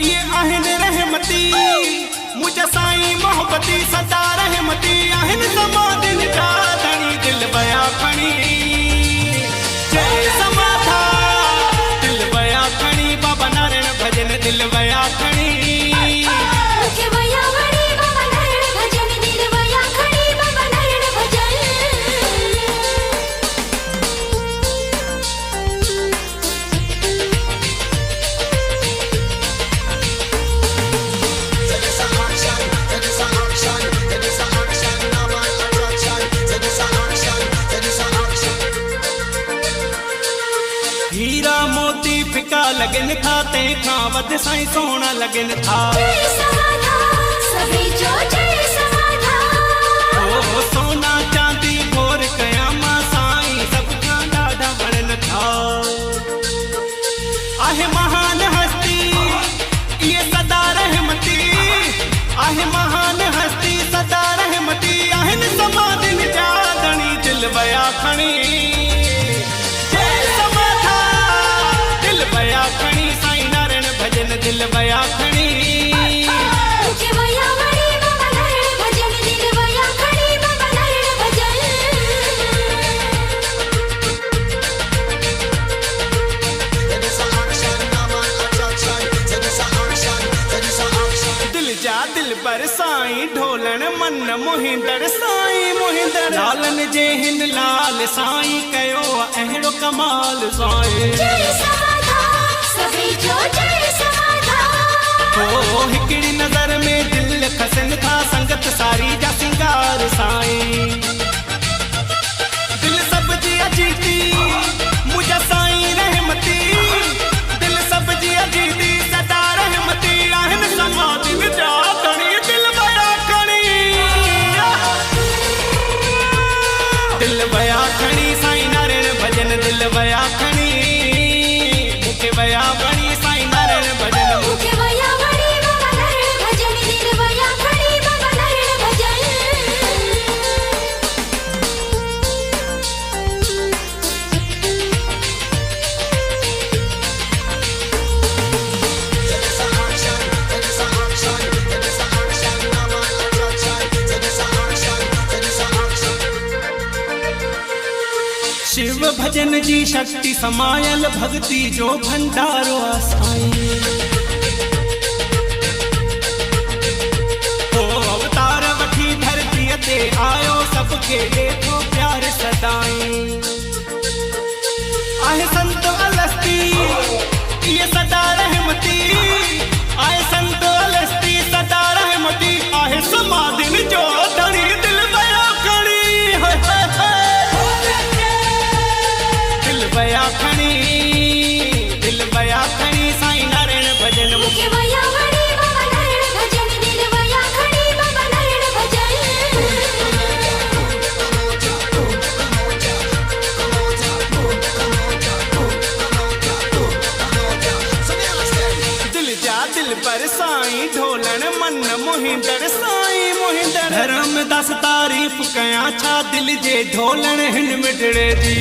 ये आहिन रहमती मुझे साईं मोहब्बती सदा रहमती आहिन समादिन जा धनी दिल बया खणी जय समाधा दिल बया खणी बाबा नारायण भजन दिल बया खणी हीरा मोती फिका लगन था ते खां वध साईं सोना लगन था ओ सोना चांदी गोर कयामा साईं सब खां ॾाढा वणन था आहे महान हस्ती ये सदा रहमती आहे महान हस्ती सदा रहमती आहिन समादिन जा धनी दिल बया खणी दिल बया खणी साईं नारायण भजन दिल बया खणी दिल जा दिल पर साईं ढोलन मन मोहिंदड़ साईं मोहिंदड़ लालन जे हिन लाल साईं कयो अहिड़ो कमाल साईं ओ हिकड़ी नजर में दिल खसन था संगत सारी जा सिंगार साईं दिल सब जी अजीती मुझे साईं रहमती दिल सब जी अजीती सदा रहमती आहिन समादिन जा धनी दिल बया खणी दिल बया खणी साईं नारायण भजन दिल बया खणी मुखे बया बणी साईं नारायण भजन मुखे शिव भजन जी शक्ति समायल भक्ति जो भंडारो साईं तो अवतार वठी धरती ते आयो सबके देखो प्यार सदाई आहे संत अलस्ती ये सदा रहमती आहे संत अलस्ती सदा रहमती आहे समादिन जो धनी दिल बया खणी दिल बया खणी दिल बया खणी साईं नारायण भजन मुखे बया खणी बाबा नारायण भजन दिल बया खणी बाबा नारायण भजन दिल जा दिल पर साईं ढोलन मन मोहिंदड़ साईं मोहिंदड़ धर्म दस तारीफ कया छा दिल जे ढोलन हिन मिटड़े जी